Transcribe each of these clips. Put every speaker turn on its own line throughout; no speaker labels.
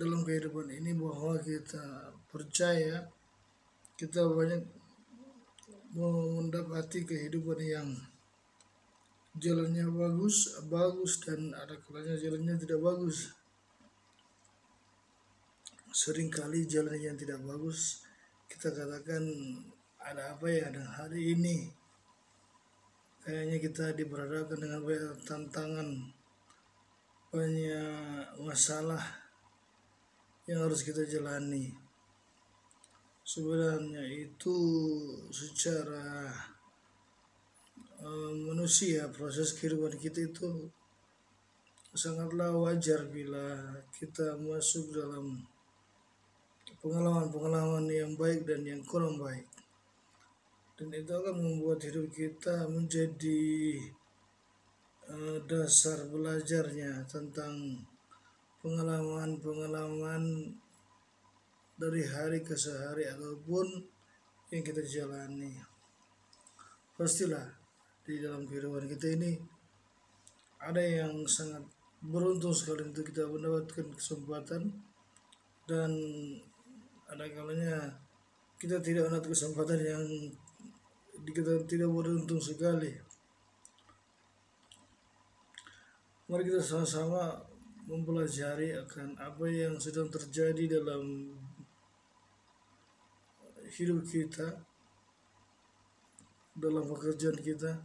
dalam kehidupan ini bahwa kita percaya kita banyak mendapati kehidupan yang jalannya bagus dan ada kalanya jalannya tidak bagus. Seringkali jalan yang tidak bagus kita katakan ada apa ya dengan hari ini, kayaknya kita diperhadapkan dengan banyak tantangan, banyak masalah yang harus kita jalani. Sebenarnya itu secara manusia, proses kehidupan kita itu sangatlah wajar bila kita masuk dalam pengalaman-pengalaman yang baik dan yang kurang baik, dan itu akan membuat hidup kita menjadi dasar belajarnya tentang pengalaman-pengalaman dari hari ke sehari ataupun yang kita jalani. Pastilah di dalam kehidupan kita ini ada yang sangat beruntung sekali untuk kita mendapatkan kesempatan, dan ada kalanya kita tidak mendapat kesempatan yang kita tidak beruntung sekali. Mari kita sama-sama mempelajari akan apa yang sedang terjadi dalam hidup kita, dalam pekerjaan kita.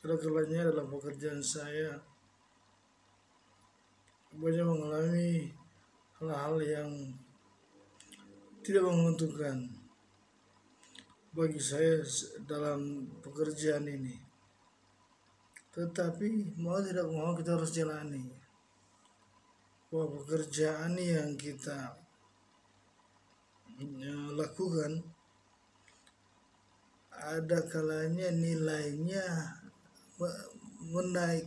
Ada kalanya dalam pekerjaan saya banyak mengalami hal-hal yang tidak menguntungkan bagi saya dalam pekerjaan ini, tetapi mau tidak mau kita harus jalani bahwa pekerjaan yang kita lakukan ada kalanya nilainya menaik,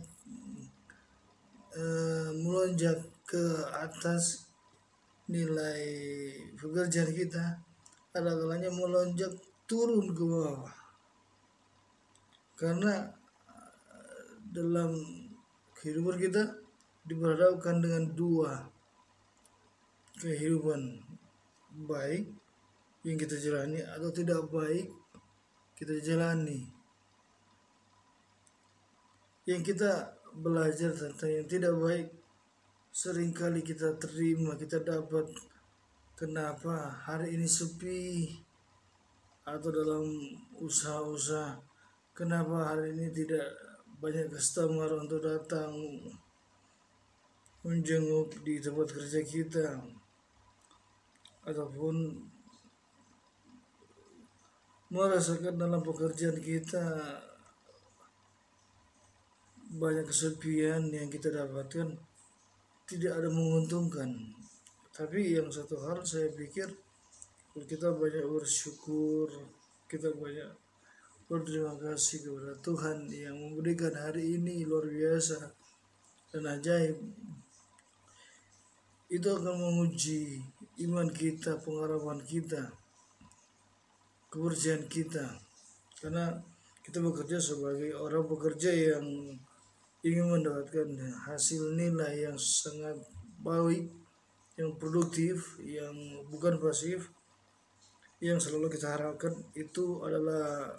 melonjak ke atas nilai pekerjaan kita, ada kalanya melonjak turun ke bawah, karena dalam kehidupan kita diperhadapkan dengan dua kehidupan, baik yang kita jalani atau tidak baik kita jalani. Yang kita belajar tentang yang tidak baik seringkali kita terima, kita dapat. Kenapa hari ini sepi, atau dalam usaha-usaha kenapa hari ini tidak banyak customer untuk datang menjenguk di tempat kerja kita, ataupun merasakan dalam pekerjaan kita banyak kesepian yang kita dapatkan, tidak ada menguntungkan. Tapi yang satu hal saya pikir, kita banyak bersyukur, kita banyak berterima kasih kepada Tuhan yang memberikan hari ini luar biasa dan ajaib. Itu akan menguji iman kita, pengarahan kita, kepercayaan kita, karena kita bekerja sebagai orang pekerja yang ingin mendapatkan hasil nilai yang sangat baik, yang produktif, yang bukan pasif. Yang selalu kita harapkan itu adalah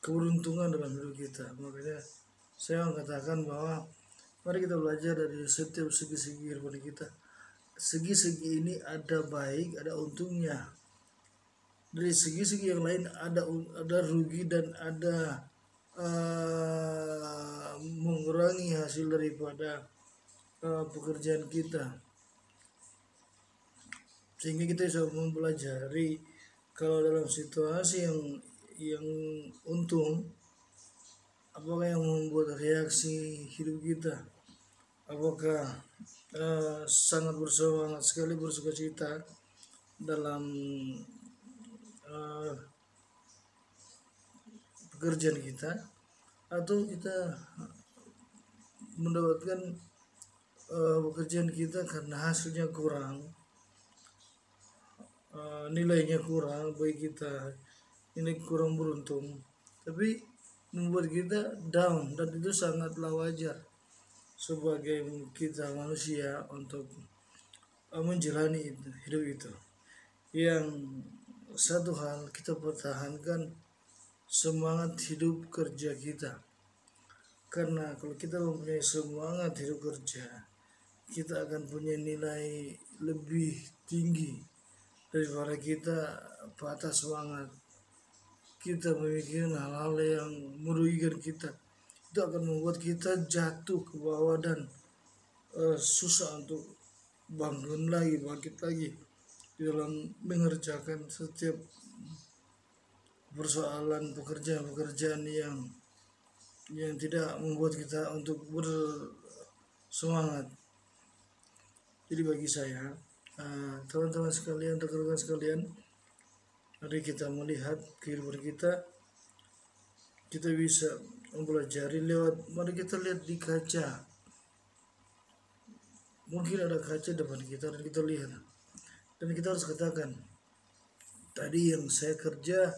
keberuntungan dalam hidup kita. Makanya saya mengatakan bahwa mari kita belajar dari setiap segi-segi kehidupan kita. Segi-segi ini ada baik, ada untungnya. Dari segi-segi yang lain ada rugi dan ada mengurangi hasil daripada pekerjaan kita, sehingga kita bisa mempelajari kalau dalam situasi yang untung, apakah yang membuat reaksi hidup kita, apakah sangat bersemangat sekali, bersukacita dalam pekerjaan kita, atau kita mendapatkan pekerjaan kita karena hasilnya kurang, nilainya kurang, bagi kita ini kurang beruntung, tapi membuat kita down, dan itu sangatlah wajar sebagai kita manusia untuk menjalani hidup itu. Yang satu hal kita pertahankan semangat hidup kerja kita, karena kalau kita mempunyai semangat hidup kerja, kita akan punya nilai lebih tinggi daripada kita patah semangat, kita memikirkan hal-hal yang merugikan kita. Itu akan membuat kita jatuh ke bawah dan susah untuk bangun lagi, bangkit lagi di dalam mengerjakan setiap persoalan pekerjaan yang tidak membuat kita untuk bersemangat. Jadi bagi saya, teman-teman sekalian, rekan-rekan sekalian, mari kita melihat kehidupan kita bisa mempelajari mari kita lihat di kaca. Mungkin ada kaca depan kita dan kita lihat, dan kita harus katakan, tadi yang saya kerja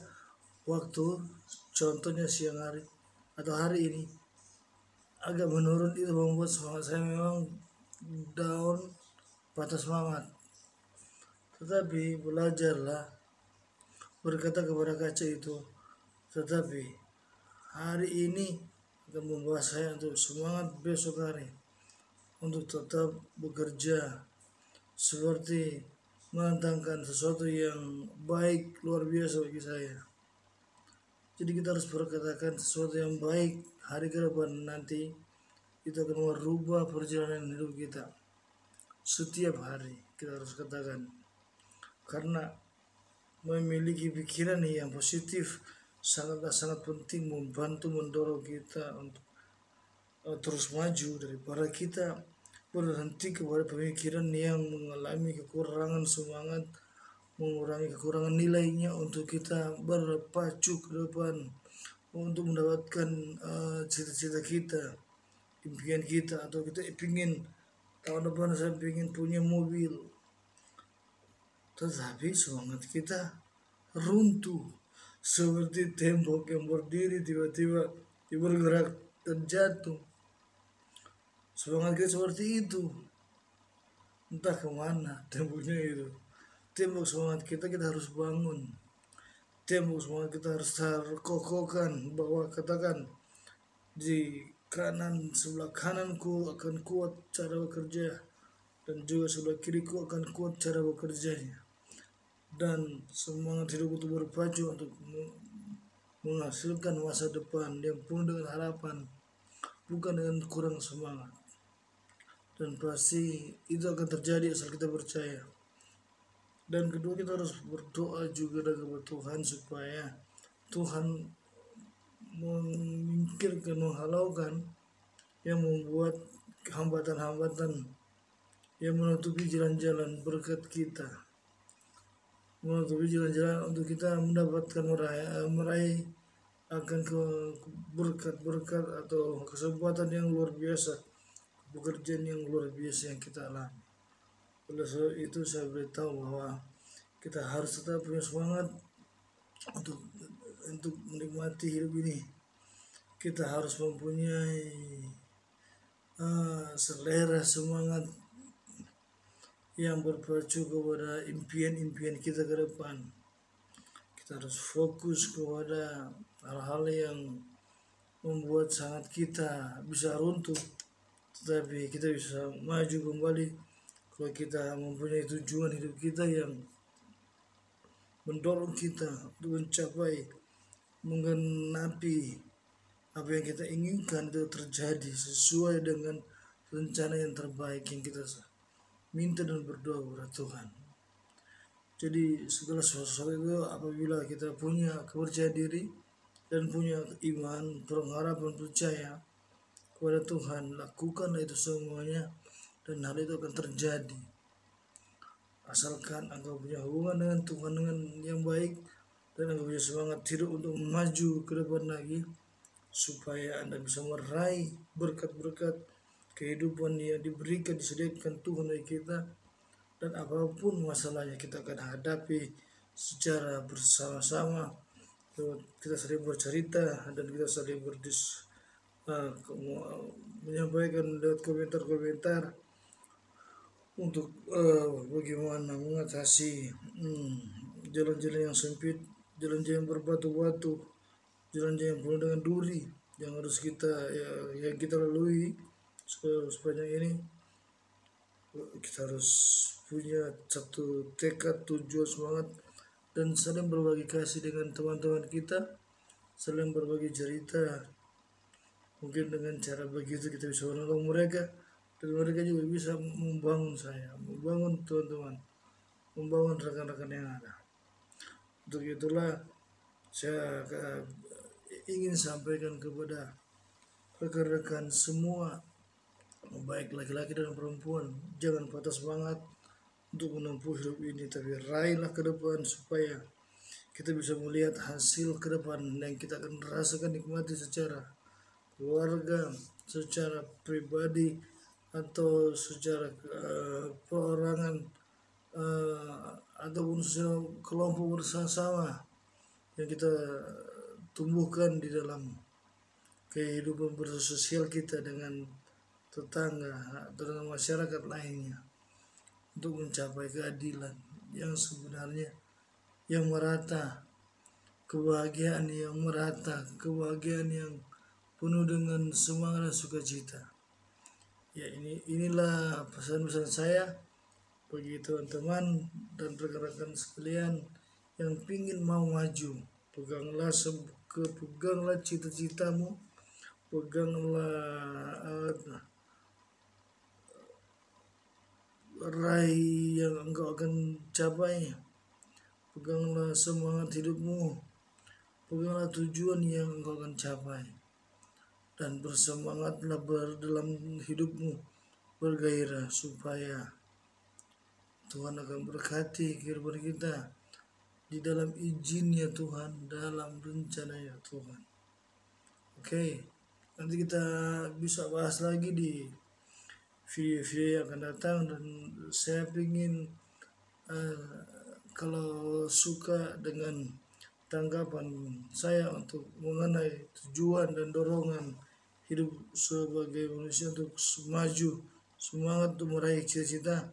waktu contohnya siang hari atau hari ini agak menurun, itu membuat semangat saya memang down, patah semangat. Tetapi belajarlah berkata kepada kaca itu, tetapi hari ini akan membawa saya untuk semangat besok hari, untuk tetap bekerja seperti menantangkan sesuatu yang baik luar biasa bagi saya. Jadi kita harus berkatakan sesuatu yang baik hari ke depan nanti, itu akan merubah perjalanan hidup kita. Setiap hari kita harus katakan, karena memiliki pikiran yang positif sangat penting, membantu mendorong kita untuk terus maju daripada kita berhenti kepada pemikiran yang mengalami kekurangan semangat, mengurangi kekurangan nilainya untuk kita berpacu ke depan untuk mendapatkan cita-cita kita, impian kita, atau kita ingin tahun depan saya ingin punya mobil, tetapi semangat kita runtuh seperti tembok yang berdiri tiba-tiba bergerak dan jatuh. Semangat kita seperti itu, entah kemana temboknya itu. Tembok semangat kita harus bangun. Tembok semangat kita harus terkokohkan, bahwa katakan di kanan, sebelah kananku akan kuat cara bekerja, dan juga sebelah kiriku akan kuat cara bekerjanya. Dan semangat hidup itu berpacu untuk menghasilkan masa depan yang penuh dengan harapan, bukan dengan kurang semangat. Dan pasti itu akan terjadi asal kita percaya. Dan kedua, kita harus berdoa juga kepada Tuhan supaya Tuhan menyingkirkan, menghalaukan yang membuat hambatan-hambatan yang menutupi jalan-jalan berkat kita, menutupi jalan-jalan untuk kita mendapatkan meraih akan ke berkat-berkat atau kesempatan yang luar biasa, pekerjaan yang luar biasa yang kita alami. Oleh sebab itu saya beritahu bahwa kita harus tetap punya semangat untuk menikmati hidup ini. Kita harus mempunyai selera semangat yang berpacu kepada impian-impian kita ke depan. Kita harus fokus kepada hal-hal yang membuat sangat kita bisa runtuh, tetapi kita bisa maju kembali kalau kita mempunyai tujuan hidup kita yang mendorong kita untuk mencapai, menggenapi apa yang kita inginkan itu terjadi sesuai dengan rencana yang terbaik yang kita minta dan berdoa kepada Tuhan. Jadi segala sesuatu itu apabila kita punya kepercayaan diri dan punya iman, pengharapan, percaya kepada Tuhan, lakukanlah itu semuanya dan hal itu akan terjadi. Asalkan engkau punya hubungan dengan Tuhan dengan yang baik, dan engkau punya semangat hidup untuk maju ke depan lagi, supaya Anda bisa meraih berkat-berkat kehidupan yang diberikan, disediakan Tuhan bagi kita. Dan apapun masalahnya kita akan hadapi secara bersama-sama. Kita saling bercerita dan kita saling menyampaikan lewat komentar-komentar untuk bagaimana mengatasi jalan-jalan yang sempit, jalan-jalan yang berbatu-batu, jalan-jalan yang penuh dengan duri yang harus kita yang kita lalui sepanjang ini. Kita harus punya satu tekad, tujuan, semangat, dan saling berbagi kasih dengan teman-teman kita, saling berbagi cerita. Mungkin dengan cara begitu kita bisa menolong mereka, dan mereka juga bisa membangun saya, membangun teman-teman, membangun rekan-rekan yang ada. Untuk itulah saya ingin sampaikan kepada rekan-rekan semua, baik laki-laki dan perempuan, jangan patah semangat untuk menempuh hidup ini, tapi raihlah ke depan supaya kita bisa melihat hasil ke depan yang kita akan rasakan nikmati secara keluarga, secara pribadi, atau secara perorangan, ataupun secara kelompok bersama-sama yang kita tumbuhkan di dalam kehidupan bersosial kita dengan tetangga atau dengan masyarakat lainnya, untuk mencapai keadilan yang sebenarnya, yang merata, kebahagiaan yang merata, kebahagiaan yang penuh dengan semangat dan sukacita. Ya, inilah pesan-pesan saya bagi teman-teman dan rekan-rekan sekalian yang ingin mau maju. Peganglah cita-citamu, peganglah raih yang engkau akan capai, peganglah semangat hidupmu, peganglah tujuan yang engkau akan capai, dan bersemangatlah dalam hidupmu, bergairah, supaya Tuhan akan berkati kehidupan kita di dalam izinnya Tuhan, dalam rencananya Tuhan. Oke, nanti kita bisa bahas lagi di video-video yang akan datang, dan saya ingin kalau suka dengan tanggapan saya untuk mengenai tujuan dan dorongan hidup sebagai manusia untuk maju, semangat untuk meraih cita-cita,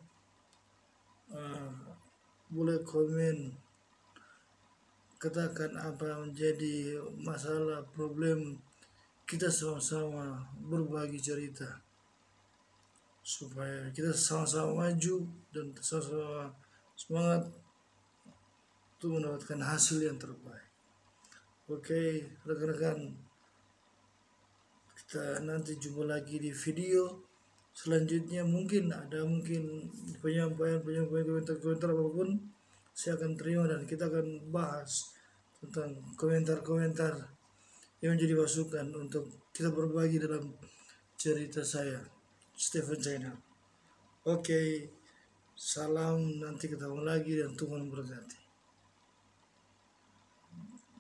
boleh komen, katakan apa yang menjadi masalah, problem, kita sama-sama berbagi cerita supaya kita sama-sama maju dan sama-sama semangat untuk mendapatkan hasil yang terbaik. Oke, rekan-rekan, kita nanti jumpa lagi di video selanjutnya. Mungkin penyampaian komentar apapun saya akan terima, dan kita akan bahas tentang komentar-komentar yang menjadi masukan untuk kita berbagi dalam cerita saya, Stephen China. Oke, salam, nanti ketemu lagi dan Tuhan berkati.